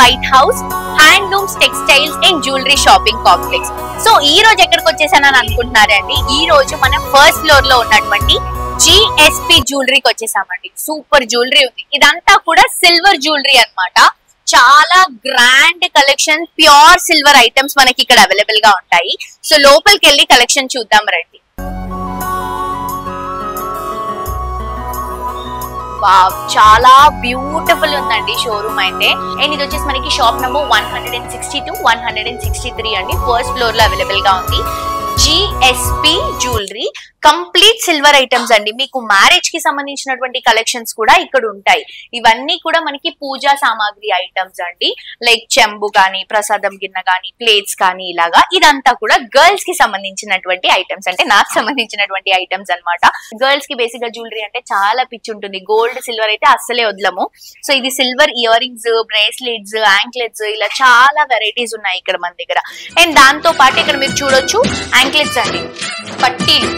White house handlooms textiles and jewellery shopping complex. So ఈ రోజు ఎక్కడికి వచ్చేసానని అనుకుంటున్నారండి? ఈ రోజు మనం ఫస్ట్ ఫ్లోర్ లో ఉన్నటువంటి జిఎస్పి జ్యువెలరీకి వచ్చేసామండి. సూపర్ జ్యువెలరీ ఉంది. ఇదంతా కూడా సిల్వర్ జ్యువెలరీ అన్నమాట. చాలా grand collection, pure silver items మనకి ఇక్కడ అవైలబుల్ గా ఉంటాయి. సో లోపలికి వెళ్ళి కలెక్షన్ చూద్దాం రండి. వావ్, చాలా బ్యూటిఫుల్ ఉందండి షోరూమ్ అయితే. అండ్ ఇది వచ్చేసి మనకి షాప్ నంబర్ 162, 163 అండి. ఫస్ట్ ఫ్లోర్ లో అవైలబుల్ గా ఉంది GSP jewellery. Complete silver items అండి. మీకు మ్యారేజ్ కి సంబంధించినటువంటి కలెక్షన్స్ కూడా ఇక్కడ ఉంటాయి. ఇవన్నీ కూడా మనకి పూజా సామాగ్రి ఐటమ్స్ అండి. లైక్ చెంబు కానీ, ప్రసాదం గిన్నె కానీ, ప్లేట్స్ కానీ, ఇలాగా ఇదంతా కూడా గర్ల్స్ కి సంబంధించినటువంటి ఐటమ్స్, అంటే నాకు సంబంధించినటువంటి ఐటమ్స్ అన్నమాట. గర్ల్స్ కి బేసిక్ గా జ్యువెలరీ అంటే చాలా పిచ్చి ఉంటుంది. గోల్డ్ సిల్వర్ అయితే అస్సలే వదలము. సో ఇది silver ear rings, bracelets, anklets, ఇలా చాలా వెరైటీస్ ఉన్నాయి ఇక్కడ మన దగ్గర. అండ్ దాంతో పాటు ఇక్కడ మీరు చూడొచ్చు యాంక్లెట్స్ అండి,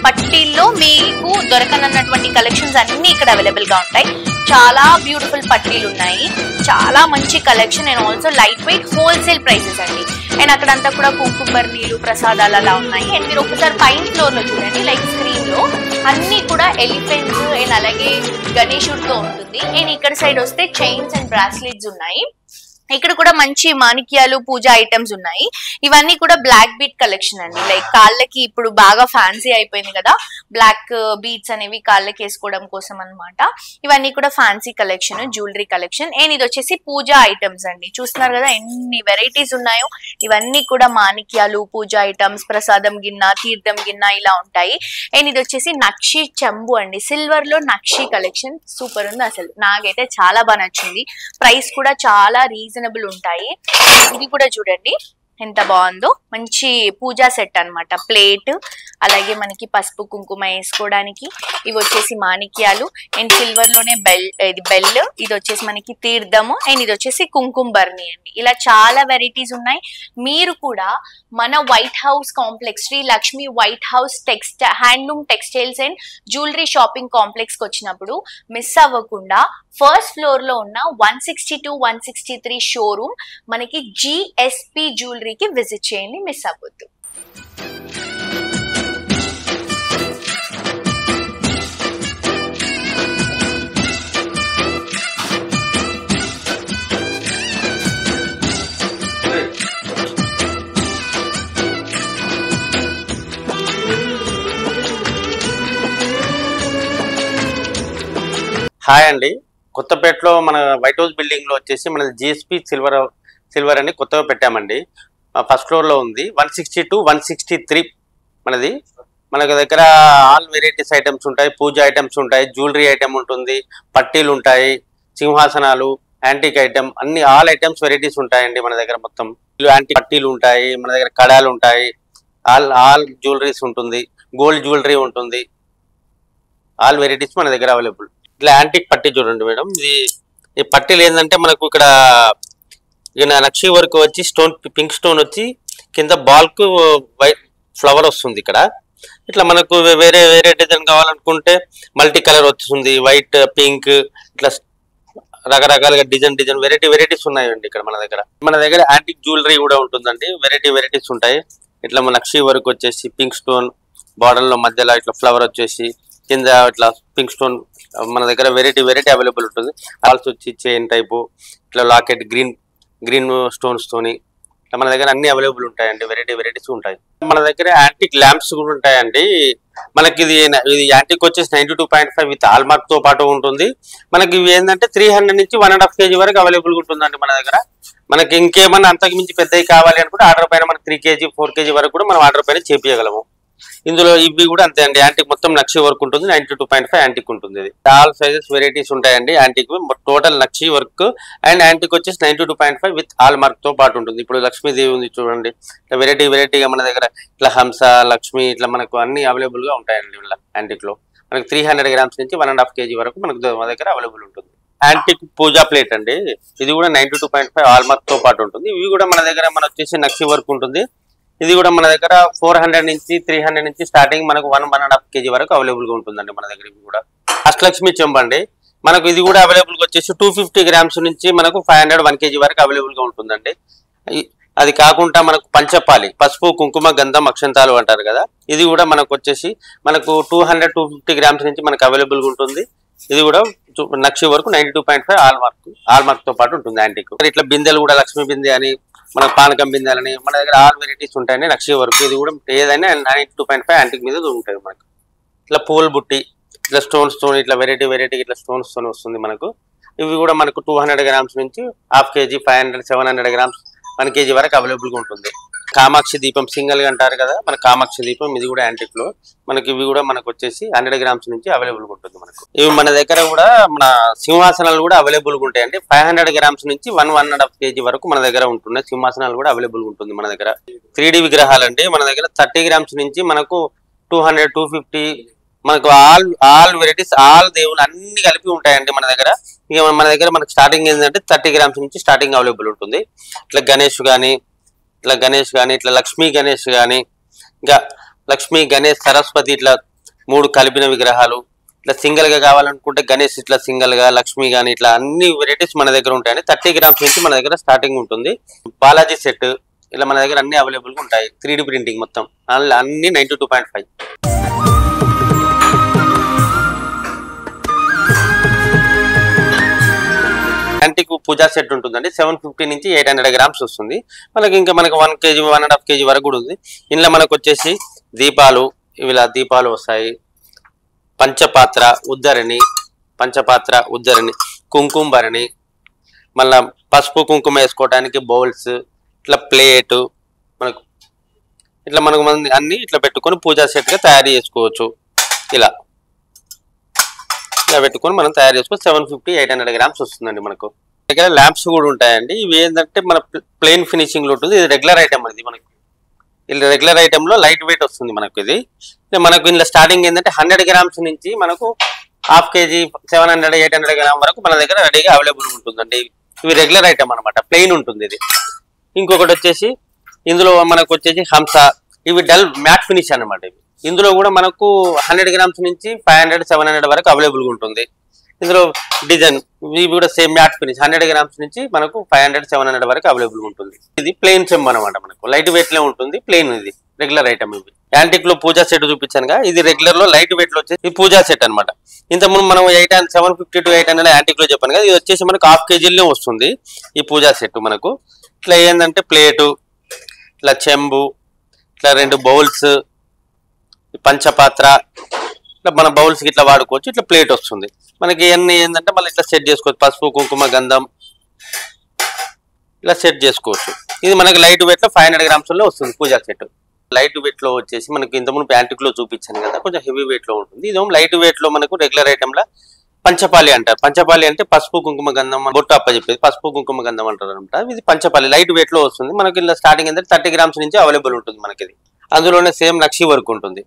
పట్టీల్లో మీకు దొరకనన్నటువంటి కలెక్షన్స్ అన్ని ఇక్కడ అవైలబుల్ గా ఉంటాయి. చాలా బ్యూటిఫుల్ పట్టీలు ఉన్నాయి, చాలా మంచి collection and also light weight wholesale prices అండి. అండ్ అక్కడంతా కూడా కుంకుమ నీళ్ళు, ప్రసాదాలు అలా ఉన్నాయి. అండ్ మీరు ఒకసారి పైన ఫ్లోర్ లో చూడండి, లైక్ స్క్రీన్ లో అన్ని కూడా ఎలిఫెంట్స్ అండ్ అలాగే గణేశుడితో ఉంటుంది. అండ్ ఇక్కడ సైడ్ వస్తే చైన్స్ అండ్ బ్రాస్లెట్స్ ఉన్నాయి. ఇక్కడ కూడా మంచి మాణిక్యాలు, పూజా ఐటమ్స్ ఉన్నాయి. ఇవన్నీ కూడా బ్లాక్ బీట్ కలెక్షన్ అండి. లైక్ కాళ్ళకి ఇప్పుడు బాగా ఫ్యాన్సీ అయిపోయింది కదా, బ్లాక్ బీట్స్ అనేవి కాళ్ళకి వేసుకోవడం కోసం అన్నమాట. ఇవన్నీ కూడా fancy collection, jewellery collection. And ఇది వచ్చేసి పూజా ఐటమ్స్ అండి. చూస్తున్నారు కదా ఎన్ని వెరైటీస్ ఉన్నాయో. ఇవన్నీ కూడా మాణిక్యాలు, పూజా ఐటమ్స్, ప్రసాదం గిన్నె, తీర్థం గిన్నె ఇలా ఉంటాయి. అండ్ ఇది వచ్చేసి నక్షి చెంబు అండి. సిల్వర్ లో నక్షి కలెక్షన్ సూపర్ ఉంది అసలు. నాకైతే చాలా బాగా నచ్చింది. ప్రైస్ కూడా చాలా రీజనబుల్ ఉంటాయి. ఇది కూడా చూడండి ఎంత బాగుందో. మంచి పూజా సెట్ అన్నమాట. ప్లేట్, అలాగే మనకి పసుపు కుంకుమ వేసుకోవడానికి. ఇవి వచ్చేసి మాణిక్యాలు అండ్ సిల్వర్ లోనే ఇది బెల్. ఇది వచ్చేసి మనకి తీర్థము అండ్ ఇది వచ్చేసి కుంకుమ బర్ని అండి. ఇలా చాలా వెరైటీస్ ఉన్నాయి. మీరు కూడా మన white house complex, Shri Lakshmi white house handloom textiles and jewellery shopping complex కి వచ్చినప్పుడు మిస్ అవ్వకుండా ఫస్ట్ ఫ్లోర్ లో ఉన్న 162, 163 షోరూమ్ మనకి జిఎస్పి జ్యువెలరీకి విజిట్ చేయండి, మిస్ అవ్వద్దు. హాయ్ అండి, కొత్తపేటలో మన వైట్ హౌస్ బిల్డింగ్ లో వచ్చేసి మన జిఎస్పి సిల్వర్ అని కొత్తగా పెట్టామండి. ఫస్ట్ ఫ్లోర్ లో ఉంది. 162, 163 మనది. మనకు దగ్గర ఆల్ వెరైటీస్ ఐటమ్స్ ఉంటాయి, పూజ ఐటమ్స్ ఉంటాయి, జ్యువెలరీ ఐటమ్ ఉంటుంది, పట్టీలు ఉంటాయి, సింహాసనాలు, యాంటిక్ ఐటమ్, అన్ని ఆల్ ఐటమ్స్ వెరైటీస్ ఉంటాయండి మన దగ్గర. మొత్తం యాంటిక్ పట్టీలు ఉంటాయి మన దగ్గర, కడాలు ఉంటాయి, ఆల్ జ్యువెలరీస్ ఉంటుంది, గోల్డ్ జ్యువెలరీ ఉంటుంది, ఆల్ వెరైటీస్ మన దగ్గర అవైలబుల్. ఇట్లా యాంటిక్ పట్టీ చూడండి మేడం. ఈ పట్టీలు ఏంటంటే మనకు ఇక్కడ నక్షి వర్క్ వచ్చి స్టోన్, పింక్ స్టోన్ వచ్చి కింద బాల్క్ వైట్ ఫ్లవర్ వస్తుంది ఇక్కడ. ఇట్లా మనకు వేరే వేరే డిజైన్ కావాలనుకుంటే మల్టీ కలర్ వస్తుంది, వైట్, పింక్, ఇట్లా రకరకాలుగా డిజైన్ వెరైటీస్ ఉన్నాయండి ఇక్కడ మన దగ్గర. మన దగ్గర యాంటిక్ జ్యువెలరీ కూడా ఉంటుందండి. వెరైటీస్ ఉంటాయి. ఇట్లా మన నక్షి వర్క్ వచ్చేసి పింక్ స్టోన్ బార్డర్ లో మధ్యలో ఇట్లా ఫ్లవర్ వచ్చేసి కింద ఇట్లా పింక్ స్టోన్ మన దగ్గర వెరైటీ అవైలబుల్ ఉంటుంది. ఆల్సో వచ్చి చైన్ టైపు, ఇట్లా లాకెట్, గ్రీన్ స్టోన్స్ తోని మన దగ్గర అన్ని అవైలబుల్ ఉంటాయండి. వెరైటీస్ ఉంటాయి. మన దగ్గర యాంటిక్ ల్యాంప్స్ కూడా ఉంటాయండి. మనకి ఇది యాంటిక్ వచ్చేసి 92.5 విత్ హాల్మార్క్ తో పాటు ఉంటుంది. మనకి ఇవి ఏంటంటే 300 నుంచి 1.5 kg వరకు అవైలబుల్ ఉంటుందండి మన దగ్గర. మనకి ఇంకేమన్నా అంతకు మించి పెద్దవి కావాలి అనుకుంటే ఆర్డర్ పైన మనకి 3 kg 4 kg వరకు కూడా మనం ఆర్డర్ పైన చేపించగలము. ఇందులో ఇవి కూడా అంతే అండి. యాంటిక్ మొత్తం నక్షి వర్క్ ఉంటుంది. 92.5 యాంటిక్ ఉంటుంది. ఇది ఆల్ సైజెస్ వెరైటీస్ ఉంటాయండి. Antique total nakshi work and antique వచ్చేసి 92.5 విత్ హాల్ మార్క్ తో పాటు ఉంటుంది. ఇప్పుడు లక్ష్మీదేవి ఉంది చూడండి, వెరైటీగా మన దగ్గర ఇట్లా హంస, లక్ష్మి, ఇట్లా మనకు అన్ని అవైలబుల్ గా ఉంటాయండి. యాంటిక్ లో మనకి 300 grams నుంచి 1.5 kg వరకు మనకు మన దగ్గర అవైలబుల్ ఉంటుంది. యాంటిక్ పూజా ప్లేట్ అండి. ఇది కూడా 92.5 హాల్ మార్క్ తో పాటు ఉంటుంది. ఇవి కూడా మన దగ్గర వచ్చేసి నక్షి వర్క్ ఉంటుంది. ఇది కూడా మన దగ్గర 400 నుంచి 300 నుంచి స్టార్టింగ్ మనకు 1.5 kg వరకు అవైలబుల్ గా ఉంటుందండి మన దగ్గర. ఇవి కూడా అష్టలక్ష్మి చెంబు అండి. మనకు ఇది కూడా అవైలబుల్ గా వచ్చేసి 250 గ్రామ్స్ నుంచి మనకు 500 1 kg వరకు అవైలబుల్ గా ఉంటుందండి. అది కాకుండా మనకు పంచపాలి, పసుపు కుంకుమ గంధం అక్షంతాలు అంటారు కదా, ఇది కూడా మనకు వచ్చేసి మనకు 200-250 గ్రామ్స్ నుంచి మనకు అవైలబుల్ గా ఉంటుంది. ఇది కూడా నక్షి వరకు 92.5 ఆల్ మార్క్ తో పాటు ఉంటుంది యాంటిక్. ఇట్లా బిందెలు కూడా లక్ష్మీ బిందె అని, మన పానకం బిందెలని మన దగ్గర ఆల్ వెరైటీస్ ఉంటాయండి నక్షి వరకు. ఇది కూడా ఏదైనా 92.5 యాంటిక్ మీద ఉంటుంది మనకు. ఇట్లా పూల్ బుట్టి, ఇట్లా స్టోన్స్ తో ఇట్లా వెరైటీ ఇట్లా స్టోన్స్ తో వస్తుంది మనకు. ఇవి కూడా మనకు 200 గ్రామ్స్ నుంచి 1/2 kg 500-700 గ్రామ్స్ 1 kg వరకు అవైలబుల్ గా ఉంటుంది. కామాక్షి దీపం సింగిల్ గా అంటారు కదా, మన కామాక్షి దీపం ఇది కూడా యాంటిక్ లో మనకి. ఇవి కూడా మనకు వచ్చేసి 100 గ్రామ్స్ నుంచి అవైలబుల్ గా ఉంటుంది మనకు. ఇవి మన దగ్గర కూడా మన సింహాసనాలు కూడా అవైలబుల్ గా ఉంటాయండి. 500 గ్రామ్స్ నుంచి 1-1.5 kg వరకు మన దగ్గర ఉంటున్నాయి. సింహాసనాలు కూడా అవైలబుల్ గా ఉంటుంది మన దగ్గర. 3D విగ్రహాలు అండి మన దగ్గర 30 గ్రామ్స్ నుంచి మనకు 200-250 మనకు ఆల్ వెరైటీస్, ఆల్ దేవులు అన్ని కలిపి ఉంటాయండి మన దగ్గర. ఇక మన దగ్గర మనకు స్టార్టింగ్ ఏంటంటే 30 గ్రామ్స్ నుంచి స్టార్టింగ్ అవైలబుల్ ఉంటుంది. ఇట్లా గణేష్ కానీ ఇట్లా లక్ష్మీ గణేష్ కానీ, ఇంకా లక్ష్మీ గణేష్ సరస్వతి ఇట్లా 3 కలిపిన విగ్రహాలు. ఇట్లా సింగిల్ గా కావాలనుకుంటే గణేష్ ఇట్లా సింగిల్ గా, లక్ష్మీ కానీ ఇట్లా అన్ని వెరైటీస్ మన దగ్గర ఉంటాయండి. 30 గ్రామ్స్ నుంచి మన దగ్గర స్టార్టింగ్ ఉంటుంది. బాలాజీ సెట్ ఇలా మన దగ్గర అన్ని అవైలబుల్ గా ఉంటాయి. 3D ప్రింటింగ్ మొత్తం అన్ని 92.5. యాంటిక్ పూజా సెట్ ఉంటుందండి. 750 నుంచి 800 గ్రామ్స్ వస్తుంది మనకి. ఇంకా మనకు 1 kg 1.5 kg వరకు కూడా ఉంది. ఇందులో మనకు వచ్చేసి దీపాలు, ఇలా దీపాలు వస్తాయి. పంచపాత్ర ఉద్దరణి, కుంకుమ భరణి, మళ్ళా పసుపు కుంకుమ వేసుకోవడానికి బౌల్స్, ఇట్లా ప్లేట్ మనకు ఇట్లా మనకు అన్ని ఇట్లా పెట్టుకొని పూజా సెట్ గా తయారు చేసుకోవచ్చు. ఇలా పెట్టుకొని మనం తయారు చేసుకొని 750-800 గ్రామ్స్ వస్తుందండి మనకు. దగ్గర ల్యాంప్స్ కూడా ఉంటాయండి. ఇవి ఏంటంటే మన ప్లెయిన్ ఫినిషింగ్ లో ఉంటుంది. ఇది రెగ్యులర్ ఐటమ్ అది మనకి. ఇది రెగ్యులర్ ఐటమ్ లో లైట్ వెయిట్ వస్తుంది మనకు. ఇది మనకు ఇందులో స్టార్టింగ్ ఏంటంటే 100 గ్రామ్స్ నుంచి మనకు 1/2 kg 700-800 గ్రామ్ వరకు మన దగ్గర రెడీగా అవైలబుల్ ఉంటుందండి. ఇవి రెగ్యులర్ ఐటమ్ అనమాట, ప్లెయిన్ ఉంటుంది ఇది. ఇంకొకటి వచ్చేసి ఇందులో మనకు వచ్చేసి హంస, ఇవి డల్ మ్యాట్ ఫినిష్ అనమాట. ఇవి ఇందులో కూడా మనకు 100 గ్రామ్స్ నుంచి 500-700 వరకు అవైలబుల్ గా ఉంటుంది. ఇందులో డిజైన్ ఇవి కూడా సేమ్ మ్యాట్ ఫినిష్ 100 గ్రామ్స్ నుంచి మనకు 500-700 వరకు అవైలబుల్ ఉంటుంది. ఇది ప్లెయిన్ చెంబు అనమాట, మనకు లైట్ వెయిట్ లో ఉంటుంది. ప్లెయిన్ ఇది రెగ్యులర్ ఐటమ్. ఇవి యాంటిక్ లో పూజా సెట్ చూపించాను, ఇది రెగ్యులర్ లో లైట్ వెయిట్ లో వచ్చేసి ఈ పూజా సెట్ అనమాట. ఇంతకుముందు మనం 750-800 యాంటిక్ లో చెప్పాను కదా, ఇది వచ్చేసి మనకు 1/2 kg లో వస్తుంది ఈ పూజా సెట్ మనకు. ఇట్లా ఏంటంటే ప్లేటు, ఇట్లా చెంబు, ఇట్లా 2 బౌల్స్, పంచపాత్ర, ఇట్లా మన బౌల్స్ కి ఇట్లా వాడుకోవచ్చు. ఇట్లా ప్లేట్ వస్తుంది మనకి. ఇవన్నీ ఏంటంటే మళ్ళీ ఇట్లా సెట్ చేసుకోవచ్చు. పసుపు కుంకుమ గంధం ఇలా సెట్ చేసుకోవచ్చు. ఇది మనకి లైట్ వెయిట్ లో 500 గ్రామ్స్ లో వస్తుంది పూజా సెట్. లైట్ వెయిట్ లో వచ్చేసి మనకి ఇంతకుముందు యాంటిక్ లో చూపించాను కదా, కొంచెం హెవీ వెయిట్ లో ఉంటుంది. ఇదేమో లైట్ వెయిట్ లో మనకు రెగ్యులర్ ఐటమ్ లా పంచపాలి అంటారు. పంచపాలి అంటే పసుపు కుంకుమ గంధం, బొట్టు అప్ప చెప్పేది పసుపు కుంకుమ గంధం అంటారు అనమాట. ఇది పంచపాలి లైట్ వెయిట్ లో వస్తుంది మనకి. ఇలా స్టార్టింగ్ ఏంటంటే 30 గ్రామ్స్ నుంచి అవైలబుల్ ఉంటుంది మనకి. ఇది అందులోనే సేమ్ నక్షి వర్క్ ఉంటుంది.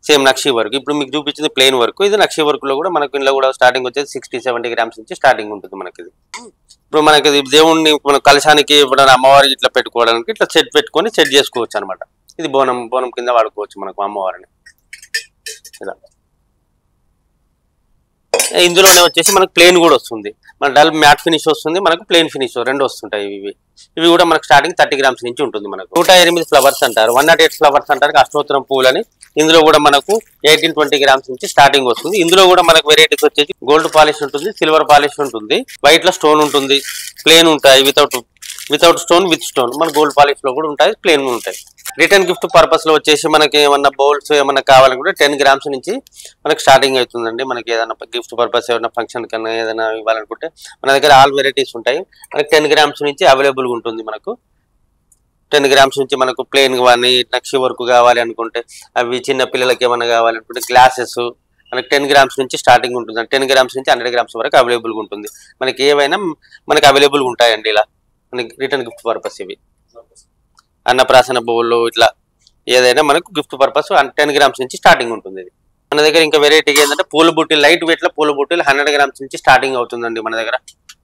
సేమ్ నక్షి వర్క్ ఇప్పుడు మీకు చూపించింది ప్లెయిన్ వర్క్. ఇది నక్షి వర్క్ లో కూడా మనకు ఇందులో కూడా స్టార్టింగ్ వచ్చేసి 60-70 గ్రామ్స్ నుంచి స్టార్టింగ్ ఉంటుంది మనకి. ఇది ఇప్పుడు మనకి దేవుణ్ణి మన కలశానికి ఎప్పుడైనా అమ్మవారికి ఇట్లా పెట్టుకోవడానికి ఇట్లా సెట్ పెట్టుకొని సెట్ చేసుకోవచ్చు అనమాట. ఇది బోనం కింద వాడుకోవచ్చు మనకు అమ్మవారిని. ఇలా ఇందులోనే వచ్చేసి మనకు ప్లెయిన్ కూడా వస్తుంది, మన డల్ మ్యాట్ ఫినిష్ వస్తుంది, మనకు ప్లెయిన్ ఫినిష్ 2 వస్తుంటాయి. ఇవి కూడా మనకు స్టార్టింగ్ 30 గ్రామ్స్ నుంచి ఉంటుంది మనకు. 108 ఫ్లవర్స్ అంటారు, 108 ఫ్లవర్స్ అంటారు, అష్టోత్తరం పూలని. ఇందులో కూడా మనకు 18-20 గ్రామ్స్ నుంచి స్టార్టింగ్ వస్తుంది. ఇందులో కూడా మనకు వెరైటీస్ వచ్చేసి గోల్డ్ పాలిష్ ఉంటుంది, సిల్వర్ పాలిష్ ఉంటుంది, వైట్ లో స్టోన్ ఉంటుంది, ప్లెయిన్ ఉంటాయి, వితౌట్ స్టోన్, విత్ స్టోన్. మన గోల్డ్ పాలిష్ లో కూడా ఉంటాయి, ప్లెయిన్ ఉంటాయి. రిటర్న్ గిఫ్ట్ పర్పస్ లో వచ్చేసి మనకి ఏమన్నా బౌల్స్ ఏమన్నా కావాలనుకుంటే 10 గ్రామ్స్ నుంచి మనకి స్టార్టింగ్ అవుతుందండి. మనకి ఏదైనా గిఫ్ట్ పర్పస్ ఏదైనా ఫంక్షన్ కన్నా ఏదైనా ఇవ్వాలనుకుంటే మన దగ్గర ఆల్ వెరైటీస్ ఉంటాయి. మనకి 10 గ్రామ్స్ నుంచి అవైలబుల్ గా ఉంటుంది మనకు. 10 గ్రామ్స్ నుంచి మనకు ప్లెయిన్ కానీ నక్షి వర్క్ కావాలి అనుకుంటే, అవి చిన్న పిల్లలకి ఏమైనా కావాలనుకుంటే గ్లాసెస్ మనకి 10 గ్రామ్స్ నుంచి స్టార్టింగ్ ఉంటుంది. 10 గ్రామ్స్ నుంచి 100 గ్రామ్స్ వరకు అవైలబుల్ గా ఉంటుంది మనకి. ఏవైనా మనకి అవైలబుల్ ఉంటాయండి ఇలా మనకి రిటర్న్ గిఫ్ట్ పర్పస్. ఇవి అన్నప్రాసన బౌల్లో ఇట్లా ఏదైనా మనకు గిఫ్ట్ పర్పస్ 10 గ్రామ్స్ నుంచి స్టార్టింగ్ ఉంటుంది. ఇది మన దగ్గర ఇంకా వెరైటీ ఏంటంటే పూల బుట్టి, లైట్ వెయిట్ లో పూల బుట్టీలు 100 గ్రామ్స్ నుంచి స్టార్టింగ్ అవుతుందండి మన దగ్గర.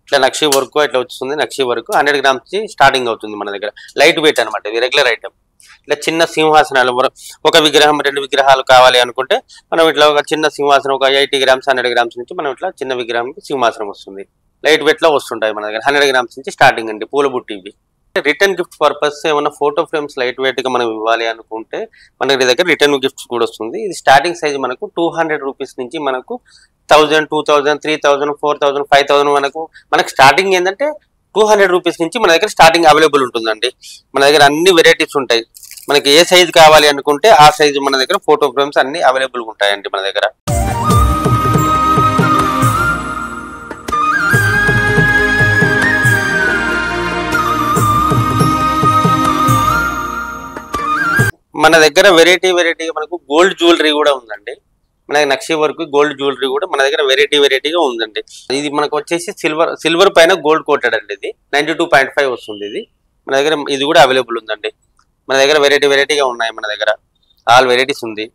ఇట్లా నక్షి వర్క్ ఇట్లా వస్తుంది, నక్షి వర్క్ 100 గ్రామ్స్ నుంచి స్టార్టింగ్ అవుతుంది మన దగ్గర. లైట్ వెయిట్ అనమాట, ఇది రెగ్యులర్ ఐటమ్. ఇట్లా చిన్న సింహాసనాలు ఒక విగ్రహం 2 విగ్రహాలు కావాలి అనుకుంటే మనం ఇట్లా ఒక చిన్న సింహాసనం ఒక 80 గ్రామ్స్ 100 గ్రామ్స్ నుంచి మనం ఇట్లా చిన్న విగ్రహానికి సింహాసనం వస్తుంది. లైట్ వెయిట్ లో వస్తుంటాయి మన దగ్గర 100 గ్రామ్స్ నుంచి స్టార్టింగ్ అండి. పూల బుట్టి ఇవి. రిటర్న్ గిఫ్ట్ పర్పస్ ఏమన్నా ఫోటో ఫ్రేమ్స్ లైట్ వెయిట్ గా మనం ఇవ్వాలి అనుకుంటే మన దగ్గర రిటర్న్ గిఫ్ట్స్ కూడా వస్తుంది. ఇది స్టార్టింగ్ సైజ్ మనకు 200 రూపీస్ నుంచి మనకు 1000, 2000, 3000, 4000, 5000 మనకు స్టార్టింగ్ ఏంటంటే 200 రూపీస్ నుంచి మన దగ్గర స్టార్టింగ్ అవైలబుల్ ఉంటుందండి. మన దగ్గర అన్ని వెరైటీస్ ఉంటాయి. మనకి ఏ సైజ్ కావాలి అనుకుంటే ఆ సైజు మన దగ్గర ఫోటో ఫ్రేమ్స్ అన్ని అవైలబుల్ ఉంటాయండి మన దగ్గర. మన దగ్గర వెరైటీ మనకు గోల్డ్ జ్యువెలరీ కూడా ఉందండి. మనకి నక్షి వర్క్ గోల్డ్ జ్యువెలరీ కూడా మన దగ్గర వెరైటీగా ఉందండి. ఇది మనకు వచ్చేసి సిల్వర్ పైన గోల్డ్ కోటెడ్ అండి. ఇది 92.5 వస్తుంది. ఇది మన దగ్గర ఇది కూడా అవైలబుల్ ఉందండి. మన దగ్గర వెరైటీగా ఉన్నాయి. మన దగ్గర ఆల్ వెరైటీస్ ఉంది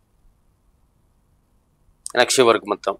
నక్షి వర్క్ మొత్తం.